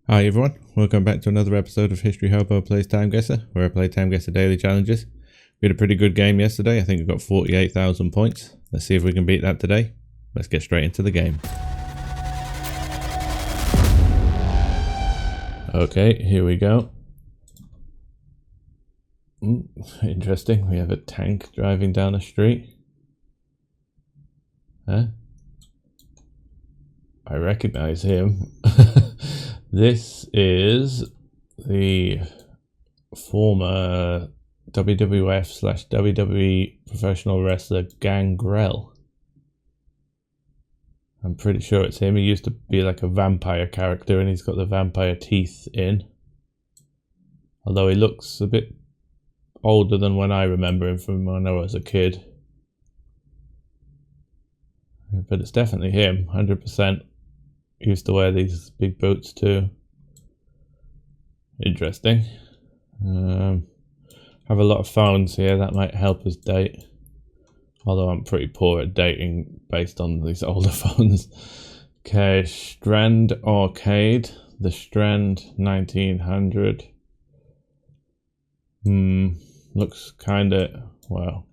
Hi everyone, welcome back to another episode of History Hobo Plays TimeGuessr, where I play TimeGuessr daily challenges. We had a pretty good game yesterday. I think we got 48,000 points. Let's see if we can beat that today. Let's get straight into the game. Okay, here we go. Interesting, we have a tank driving down the street. Huh? I recognize him. This is the former WWF/WWE professional wrestler Gangrel. I'm pretty sure it's him. He used to be like a vampire character and he's got the vampire teeth in. Although he looks a bit older than when I remember him from when I was a kid. But it's definitely him, 100%. Used to wear these big boots too. Interesting. Have a lot of phones here, that might help us date. Although I'm pretty poor at dating based on these older phones. Okay, Strand Arcade. The Strand 1900. Looks kinda, well.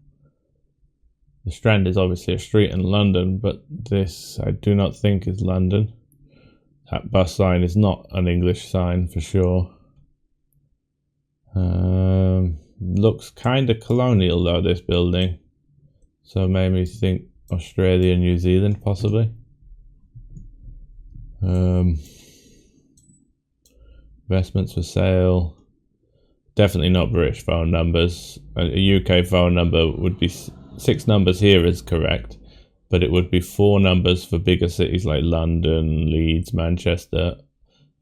The Strand is obviously a street in London, but this I do not think is London. That bus sign is not an English sign for sure. Looks kind of colonial though, this building. So made me think Australia, New Zealand possibly. Investments for sale. Definitely not British phone numbers. A UK phone number would be 6 numbers here is correct. But it would be 4 numbers for bigger cities like London, Leeds, Manchester,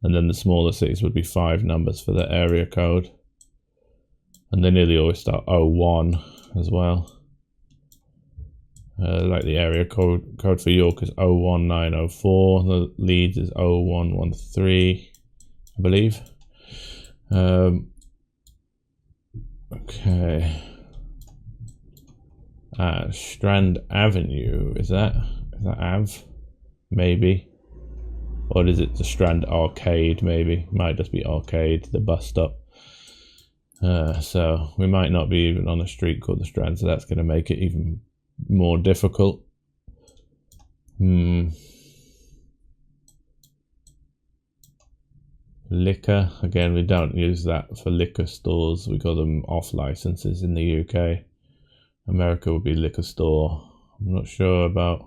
and then the smaller cities would be 5 numbers for the area code. And they nearly always start 01 as well. Like the area code for York is 01904, the Leeds is 0113, I believe. Okay. Strand Avenue, is that Ave? Maybe. Or is it the Strand Arcade, maybe? Might just be Arcade, the bus stop. So we might not be even on a street called the Strand, so that's going to make it even more difficult. Liquor, again, we don't use that for liquor stores. We call them off licenses in the UK. America would be liquor store. I'm not sure about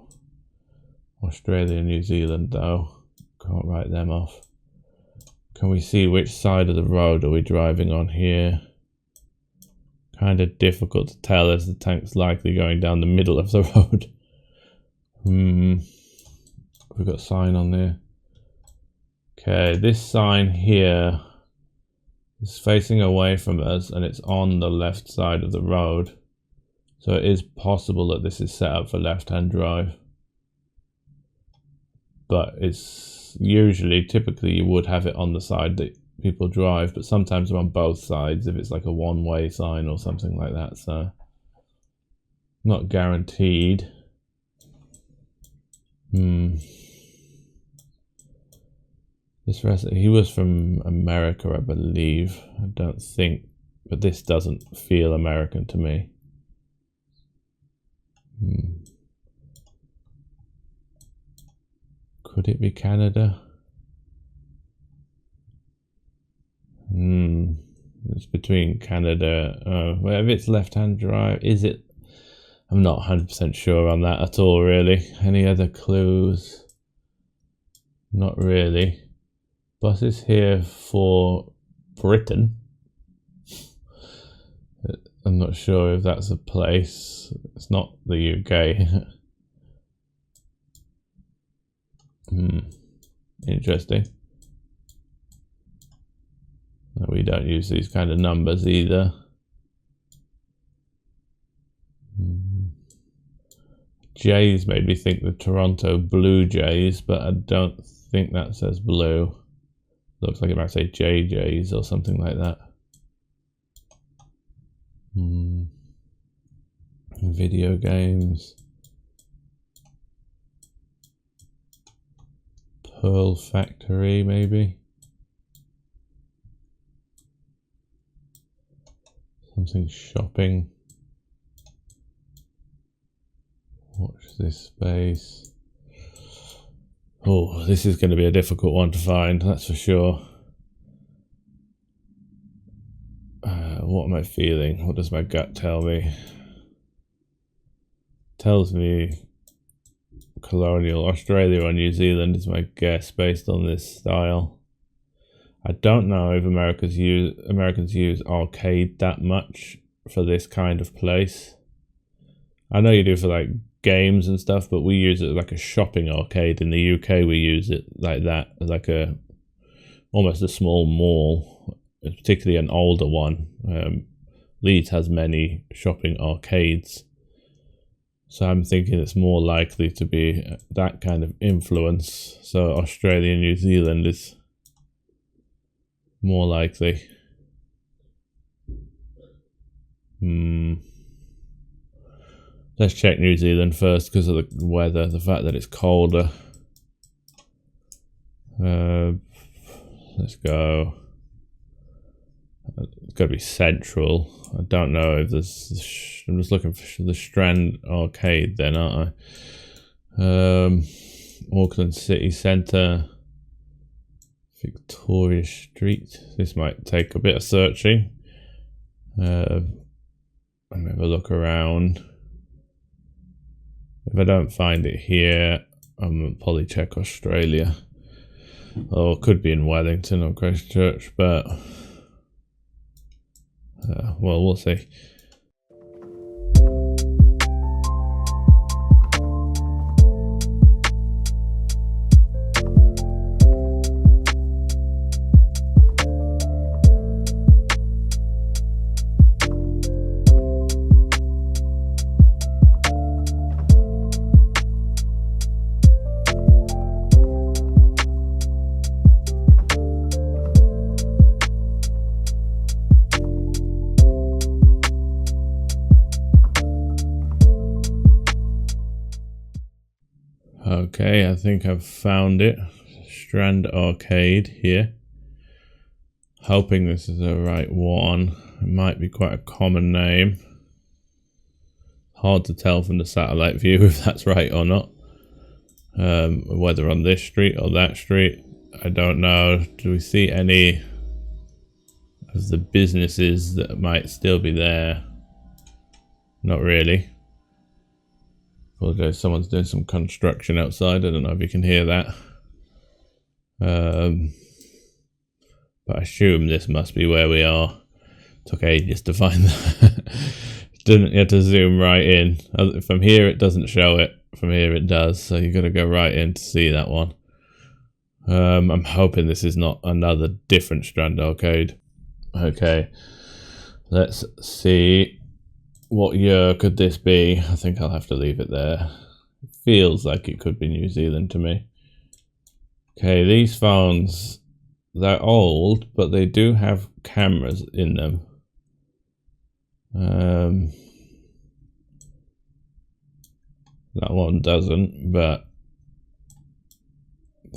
Australia and New Zealand though. Can't write them off. Can we see which side of the road are we driving on here? Kind of difficult to tell as the tank's likely going down the middle of the road. We've got a sign on there. Okay, this sign here is facing away from us and it's on the left side of the road. So it is possible that this is set up for left-hand drive. But it's typically you would have it on the side that people drive, but sometimes they're on both sides if it's like a one-way sign or something like that, so not guaranteed. He was from America, I believe. I don't think, but this doesn't feel American to me. Could it be Canada? It's between Canada. Well, if it's left-hand drive, is it? I'm not 100% sure on that at all, really. Any other clues? Not really. Buses here for Britain. I'm not sure if that's a place. It's not the UK. Interesting. We don't use these kind of numbers either. Jays made me think the Toronto Blue Jays, but I don't think that says blue. Looks like it might say JJs or something like that. Video games. Pearl Factory, maybe. Something shopping. Watch this space. Oh, this is going to be a difficult one to find, that's for sure. What am I feeling? What does my gut tell me? Tells me colonial Australia or New Zealand is my guess based on this style. I don't know if Americans use arcade that much for this kind of place. I know you do for like games and stuff, but we use it like a shopping arcade. In the UK we use it like that, like almost a small mall, particularly an older one. Leeds has many shopping arcades, so I'm thinking it's more likely to be that kind of influence. So Australia and New Zealand is more likely. Let's check New Zealand first because of the weather, the fact that it's colder. Let's go. It's got to be central. I don't know if there's. I'm just looking for the Strand Arcade then, aren't I? Auckland City Centre. Victoria Street. This might take a bit of searching. Let me have a look around. If I don't find it here, I'm probably check Australia. Or it could be in Wellington or Christchurch, but well, we'll see. Okay, I think I've found it. Strand Arcade here. Hoping this is the right one. It might be quite a common name. Hard to tell from the satellite view if that's right or not. Whether on this street or that street, I don't know. Do we see any of the businesses that might still be there? Not really. Apologize, someone's doing some construction outside. I don't know if you can hear that. But I assume this must be where we are. Took ages to find that. Didn't you have to zoom right in? From here it doesn't show it. From here it does. So you got to go right in to see that one. I'm hoping this is not another different Strand Arcade. Okay, let's see. What year could this be? I think I'll have to leave it there. It feels like it could be New Zealand to me. Okay, these phones, they're old, but they do have cameras in them. That one doesn't, but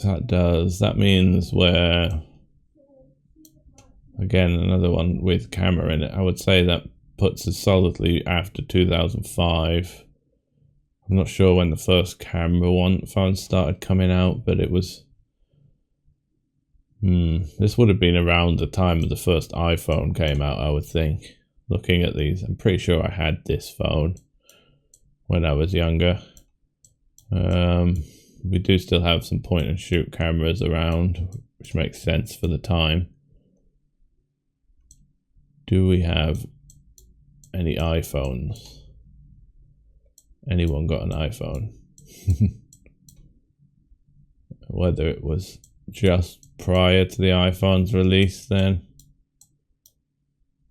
that does. That means we're, again, another one with camera in it. I would say that puts us solidly after 2005. I'm not sure when the first camera phones started coming out, but it was... this would have been around the time of the first iPhone came out, I would think. Looking at these, I'm pretty sure I had this phone when I was younger. We do still have some point and shoot cameras around, which makes sense for the time. Do we have any iPhones? Anyone got an iPhone? Whether it was just prior to the iPhone's release then.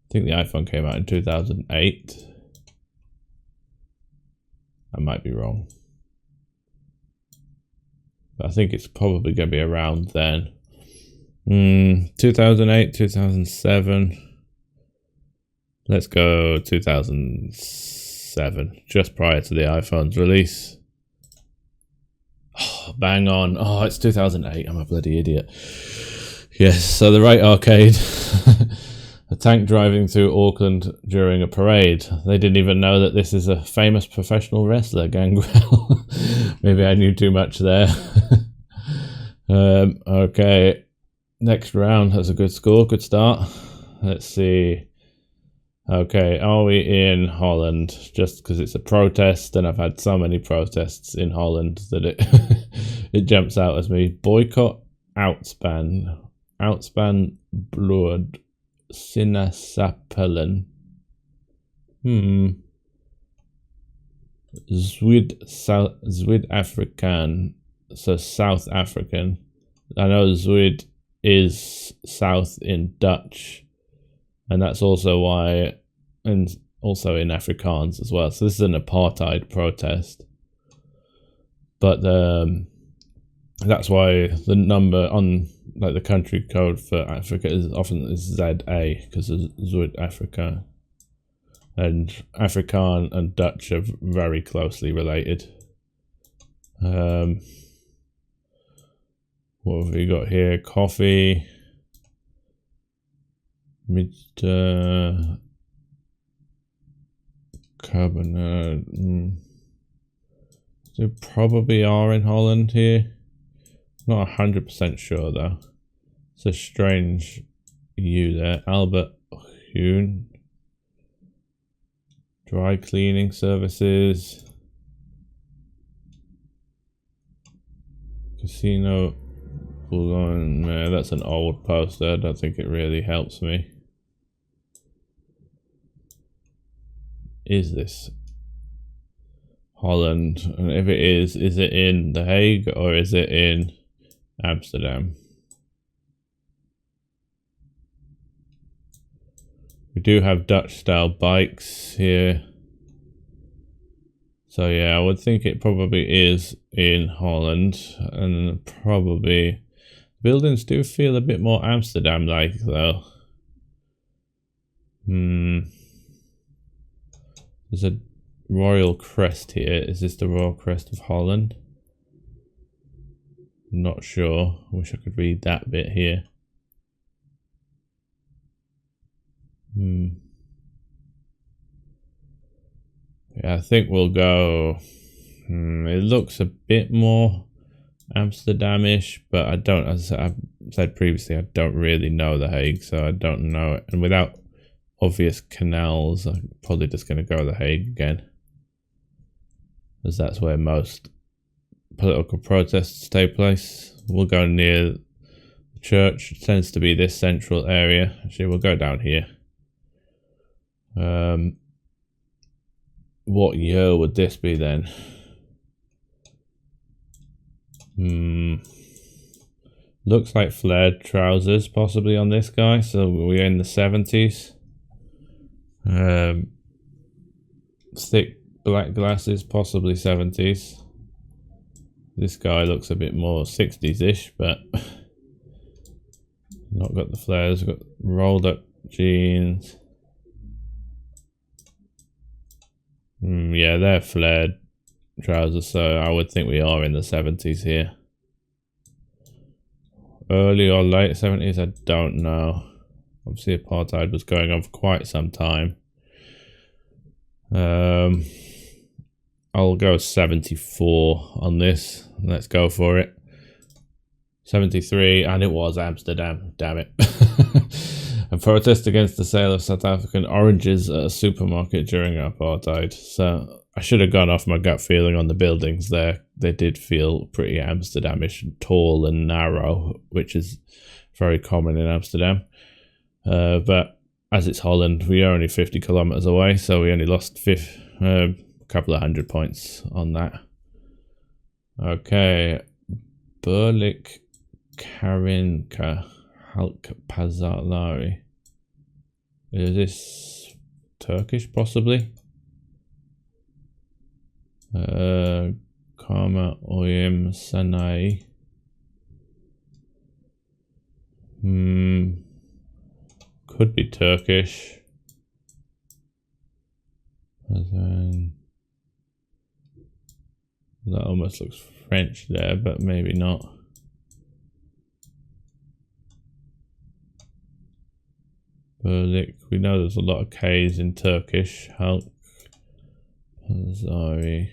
I think the iPhone came out in 2008. I might be wrong. But I think it's probably going to be around then. 2008, 2007. Let's go 2007, just prior to the iPhone's release. Oh, bang on. Oh, it's 2008. I'm a bloody idiot. Yes, so the right arcade. I tank driving through Auckland during a parade. They didn't even know that this is a famous professional wrestler, Gangrel. Maybe I knew too much there. Okay, next round. That's a good score, good start. Let's see. Okay, are we in Holland? Just because it's a protest, and I've had so many protests in Holland that it it jumps out as me. Boycott, outspan blood, sinaasappelen. Zuid-Afrikaan, so South African. I know Zuid is south in Dutch, and that's also why, and also in Afrikaans as well. So this is an apartheid protest, but that's why the number on like the country code for Africa is often ZA, because of Zuid-Afrika, and Afrikaan and Dutch are very closely related. What have we got here? Coffee. Carbonate. They probably are in Holland here. Not 100% sure though. It's a strange U there. Albert Heijn. Dry cleaning services. Casino. Yeah, that's an old poster. I don't think it really helps me. Is this Holland? And if it is it in The Hague or is it in Amsterdam? We do have Dutch style bikes here. So yeah, I would think it probably is in Holland, and probably buildings do feel a bit more Amsterdam-like though. There's a royal crest here. Is this the royal crest of Holland? Not sure. Wish I could read that bit here. Yeah, I think we'll go. It looks a bit more Amsterdamish, but I don't, as I've said previously, I don't really know The Hague, so I don't know it. And without obvious canals, I'm probably just going to go The Hague again, as that's where most political protests take place. We'll go near the church. It tends to be this central area. Actually, we'll go down here. What year would this be then? Looks like flared trousers possibly on this guy, so we're in the 70s. Thick black glasses, possibly 70s. This guy looks a bit more 60s-ish, but not got the flares. Got rolled up jeans. Yeah, they're flared trousers, so I would think we are in the 70s here. Early or late 70s, I don't know. Obviously apartheid was going on for quite some time. I'll go 74 on this. Let's go for it. 73, and it was Amsterdam, damn it. A protest against the sale of South African oranges at a supermarket during apartheid. So I should have gone off my gut feeling on the buildings there. They did feel pretty Amsterdamish, tall and narrow, which is very common in Amsterdam. But as it's Holland, we are only 50 kilometers away, so we only lost a couple of 100 points on that. Okay, Berlik Karinka Halk Pazarlari. Is this Turkish possibly? Karma Oyem Sanai. Could be Turkish. That almost looks French there, but maybe not. We know there's a lot of K's in Turkish. Halk. Sorry.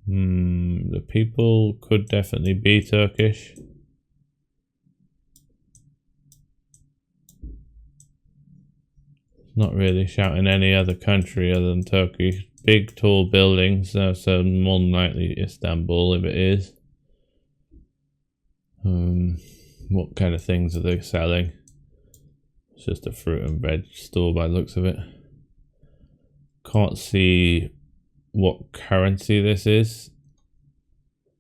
The people could definitely be Turkish. Not really shouting any other country other than Turkey. Big tall buildings, so more than likely Istanbul if it is. What kind of things are they selling? It's just a fruit and veg store by the looks of it. Can't see what currency this is.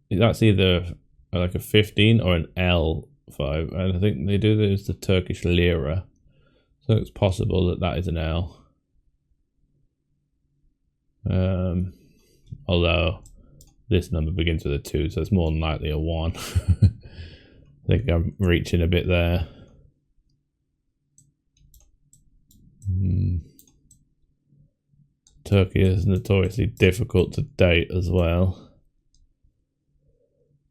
That's either like a 15 or an L5, and I think they do use the Turkish lira. So it's possible that that is an L. Although this number begins with a 2, so it's more than likely a 1. I think I'm reaching a bit there. Turkey is notoriously difficult to date as well.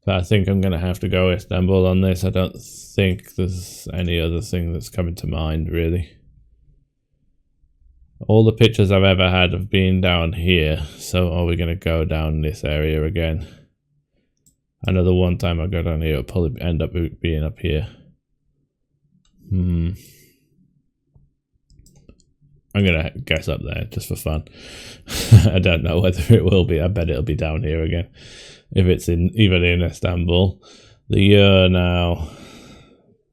But I think I'm going to have to go Istanbul on this. I don't think there's any other thing that's coming to mind, really. All the pictures I've ever had have been down here, so are we going to go down this area again? I know the one time I go down here, it'll probably end up being up here. I'm going to guess up there, just for fun. I don't know whether it will be. I bet it'll be down here again. If it's even in Istanbul. The year now,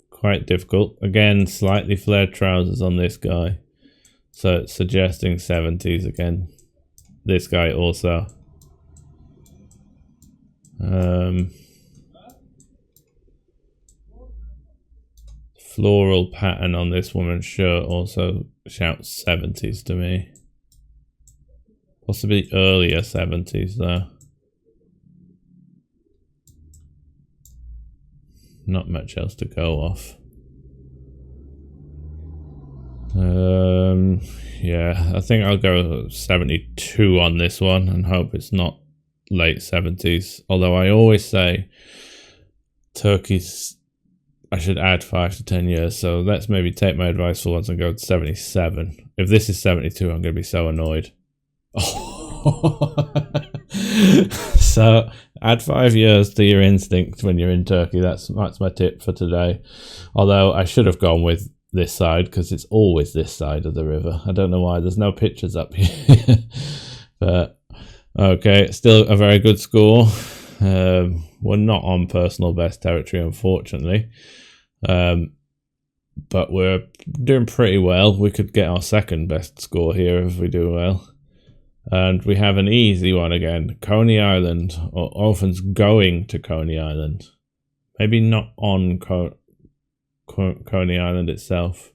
quite difficult. Again, slightly flared trousers on this guy. So it's suggesting 70s again. This guy also. Floral pattern on this woman's shirt also shouts 70s to me. Possibly earlier 70s though. Not much else to go off. Yeah, I think I'll go 72 on this one and hope it's not late 70s. Although I always say Turkey's, I should add 5 to 10 years. So let's maybe take my advice for once and go to 77. If this is 72, I'm going to be so annoyed. So add 5 years to your instinct when you're in Turkey. That's my tip for today. Although I should have gone with this side because it's always this side of the river. I don't know why there's no pictures up here. But okay, still a very good score. We're not on personal best territory, unfortunately. But we're doing pretty well. We could get our second best score here if we do well. And we have an easy one again. Coney Island, or orphans going to Coney Island. Maybe not on Coney Island itself.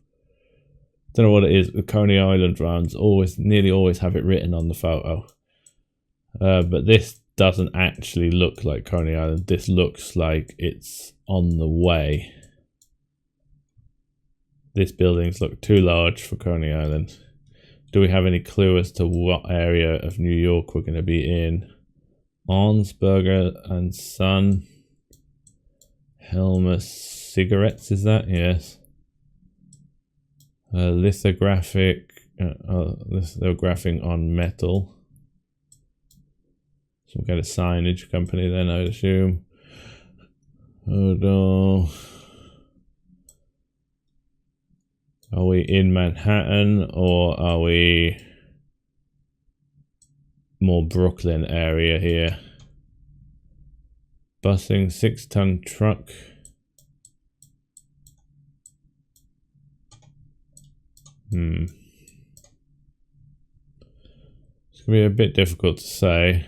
Don't know what it is. The Coney Island rounds nearly always have it written on the photo. But this doesn't actually look like Coney Island. This looks like it's on the way. This buildings look too large for Coney Island. Do we have any clue as to what area of New York we're going to be in? Arnsberger and Son. Helmer Cigarettes, is that? Yes. Lithographing on metal. Some kind of signage company then, I'd assume. Oh no. Are we in Manhattan or are we more Brooklyn area here? Busing 6-ton truck. It's going to be a bit difficult to say.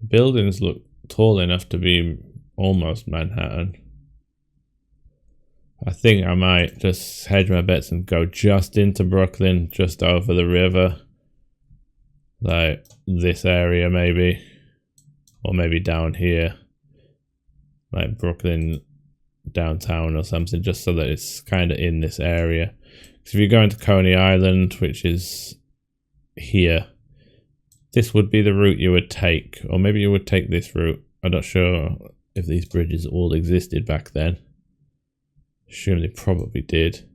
Buildings look tall enough to be almost Manhattan. I think I might just hedge my bets and go just into Brooklyn, just over the river. Like this area maybe. Or maybe down here. Like Brooklyn downtown or something, just so that it's kind of in this area. Because if you're going to Coney Island, which is here, this would be the route you would take. Or maybe you would take this route. I'm not sure if these bridges all existed back then. Assume they probably did.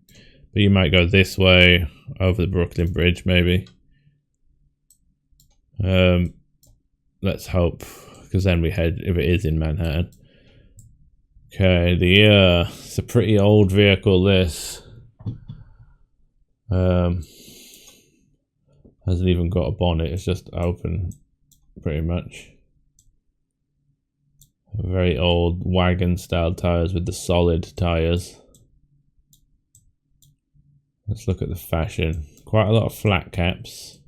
But you might go this way, over the Brooklyn Bridge, maybe. Let's hope, because then we head, if it is in Manhattan. Okay, it's a pretty old vehicle, this. Hasn't even got a bonnet, it's just open, pretty much. Very old wagon style tires with the solid tires. Let's look at the fashion. Quite a lot of flat caps.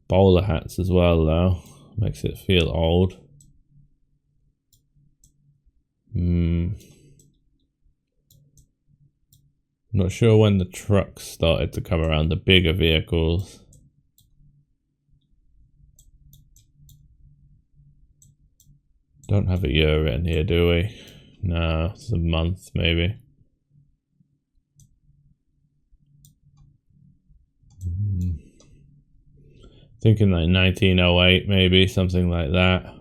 Bowler hats as well though. Makes it feel old. Not sure when the trucks started to come around, the bigger vehicles. Don't have a year written here, do we? No, it's a month maybe. Thinking like 1908 maybe, something like that.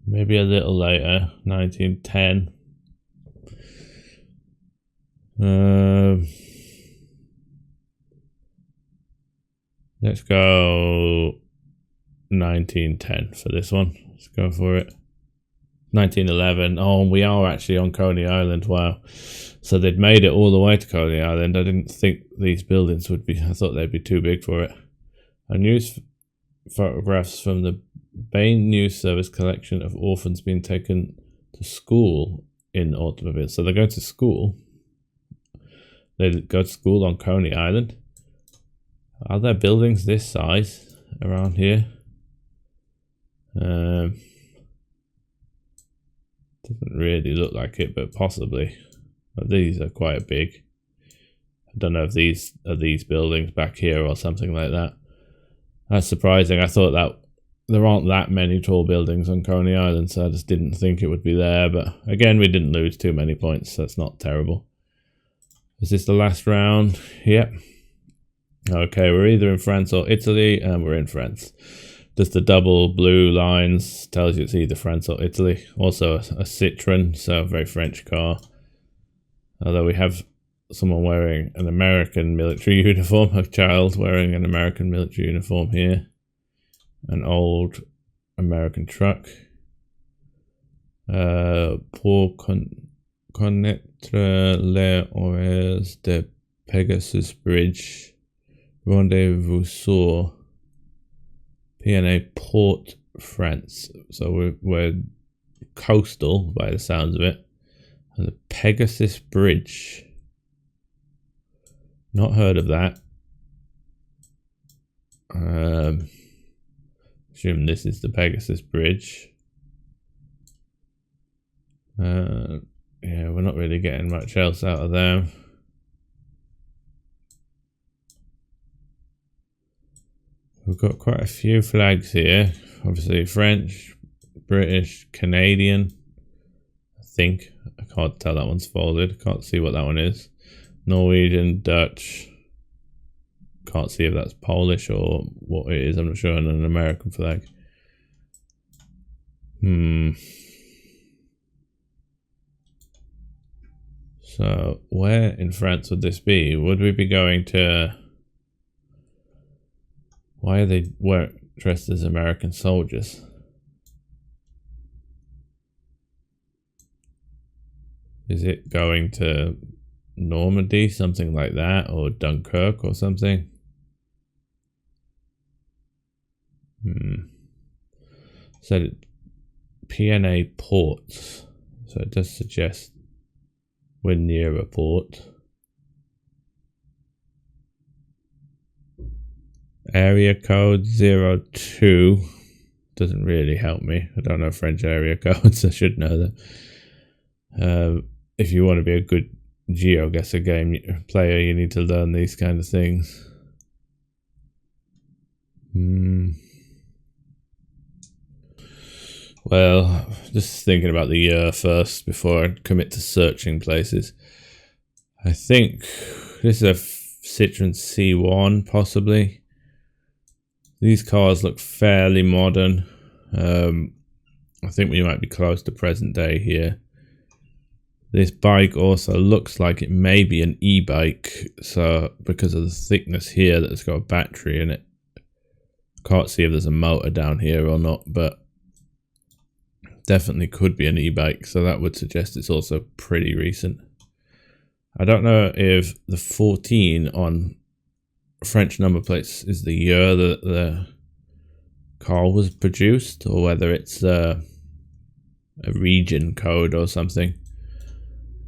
Maybe a little later, 1910. Let's go 1910 for this one. Let's go for it. 1911. Oh, we are actually on Coney Island. Wow. So they'd made it all the way to Coney Island. I didn't think these buildings would be, I thought they'd be too big for it. A news photographs from the Bain News Service collection of orphans being taken to school in automobiles. So they go to school. They go to school on Coney Island. Are there buildings this size around here? Doesn't really look like it, but possibly. But these are quite big. I don't know if these are these buildings back here or something like that. That's surprising. I thought that there aren't that many tall buildings on Coney Island, so I just didn't think it would be there. But again, we didn't lose too many points, so it's not terrible. Is this the last round? Yep. Okay, we're either in France or Italy, and we're in France. Just the double blue lines tells you it's either France or Italy. Also a Citroen, so a very French car. Although we have someone wearing an American military uniform, a child wearing an American military uniform here. An old American truck. Pour connaître les horaires de Pegasus Bridge, rendezvous sur PNA Port France. So we're coastal by the sounds of it. And the Pegasus Bridge. Not heard of that. Assume this is the Pegasus Bridge. Yeah, we're not really getting much else out of them. We've got quite a few flags here. Obviously French, British, Canadian. I think. I can't tell that one's folded. Can't see what that one is. Norwegian, Dutch. Can't see if that's Polish or what it is. I'm not sure. And an American flag. So where in France would this be? Would we be going to... Why are they dressed as American soldiers? Is it going to Normandy, something like that, or Dunkirk or something? So PNA ports. So it does suggest we're near a port. Area code 02 doesn't really help me. I don't know French area codes. I should know that. If you want to be a good GeoGuessr game player, you need to learn these kind of things. Well, just thinking about the year first before I commit to searching places. I think this is a Citroen C1, possibly. These cars look fairly modern. I think we might be close to present day here. This bike also looks like it may be an e-bike, so because of the thickness here that it's got a battery in it. Can't see if there's a motor down here or not, but definitely could be an e-bike, so that would suggest it's also pretty recent. I don't know if the 14 on French number plates is the year that the car was produced, or whether it's a region code or something,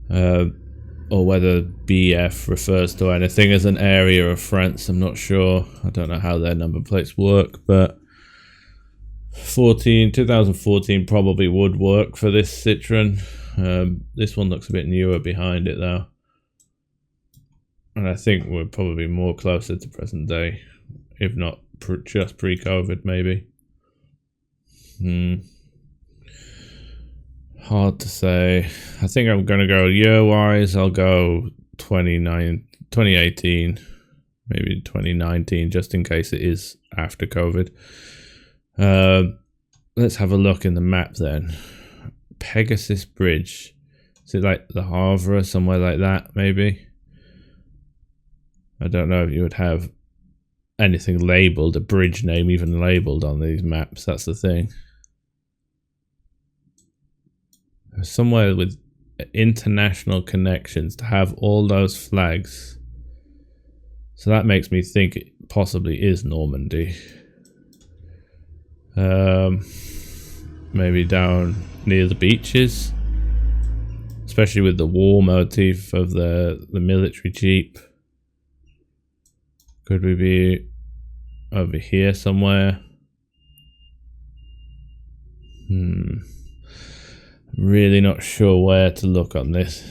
or whether BF refers to anything as an area of France. I'm not sure. I don't know how their number plates work, but 2014 probably would work for this Citroen. This one looks a bit newer behind it though, and I think we're probably more closer to present day, if not just pre-COVID maybe. Hard to say. I think I'm going to go year-wise. I'll go 2018, maybe 2019, just in case it is after COVID. Let's have a look in the map then. Pegasus Bridge. Is it like the Havre, somewhere like that, maybe? I don't know if you would have anything labelled, a bridge name even labelled on these maps. That's the thing. Somewhere with international connections to have all those flags. So that makes me think it possibly is Normandy. Maybe down near the beaches, especially with the war motif of the military jeep. Could we be over here somewhere? Really not sure where to look on this.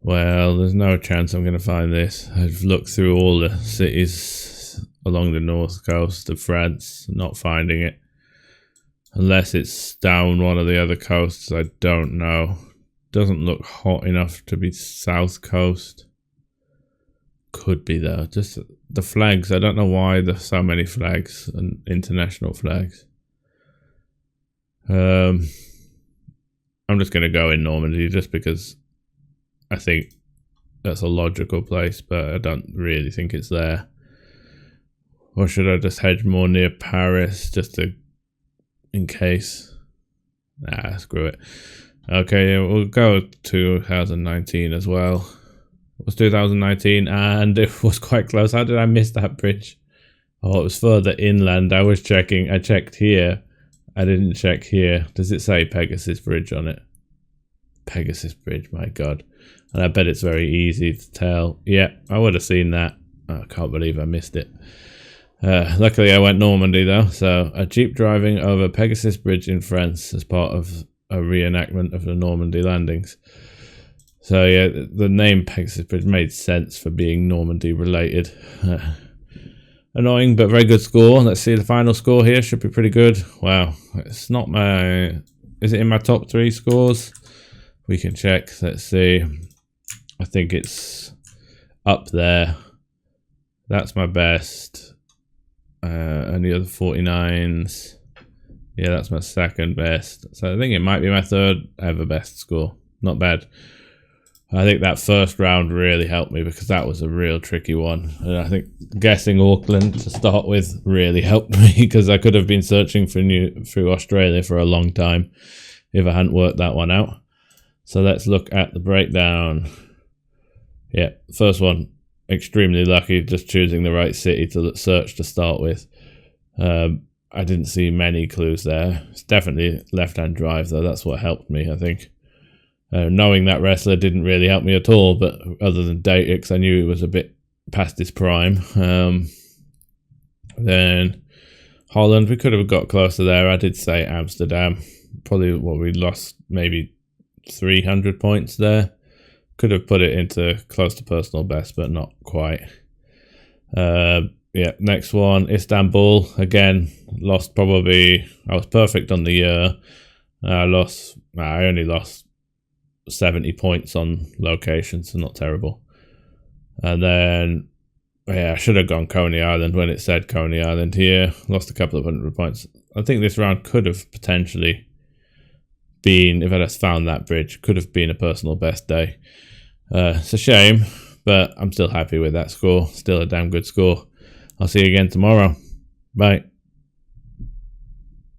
Well, there's no chance I'm going to find this. I've looked through all the cities along the north coast of France, not finding it. Unless it's down one of the other coasts, I don't know. Doesn't look hot enough to be south coast. Could be though. Just the flags, I don't know why there's so many flags and international flags. I'm just going to go in Normandy just because I think that's a logical place, but I don't really think it's there. Or should I just hedge more near Paris just to, in case? Nah, screw it. Okay, we'll go 2019 as well. It was 2019 and it was quite close. How did I miss that bridge? Oh, it was further inland. I was checking. I checked here. I didn't check here. Does it say Pegasus Bridge on it? Pegasus Bridge, my god. And I bet it's very easy to tell. Yeah, I would have seen that. Oh, I can't believe I missed it. Luckily I went Normandy though, so a jeep driving over Pegasus Bridge in France as part of a reenactment of the Normandy landings. So yeah, the name Pegasus Bridge made sense for being Normandy related. Annoying, but very good score. Let's see the final score here. Should be pretty good. Wow, it's not my... Is it in my top 3 scores? We can check. Let's see. I think it's up there. That's my best. And the other 49s. Yeah, that's my second best. So I think it might be my third ever best score. Not bad. I think that first round really helped me because that was a real tricky one. And I think guessing Auckland to start with really helped me because I could have been searching through Australia for a long time if I hadn't worked that one out. So let's look at the breakdown. Yeah, first one, extremely lucky, just choosing the right city to search to start with. I didn't see many clues there. It's definitely left-hand drive though, that's what helped me, I think. Knowing that wrestler didn't really help me at all, but other than Datix, I knew it was a bit past his prime. Then Holland, we could have got closer there. I did say Amsterdam. Probably we lost maybe 300 points there. Could have put it into close to personal best, but not quite. Yeah, next one, Istanbul. Again, lost probably, I was perfect on the year. I only lost 70 points on location, so not terrible. And then, yeah, I should have gone Coney Island when it said Coney Island here. Lost a couple of 100 points. I think this round could have potentially been, if I just found that bridge, could have been a personal best day. It's a shame, but I'm still happy with that score. Still a damn good score. I'll see you again tomorrow. Bye.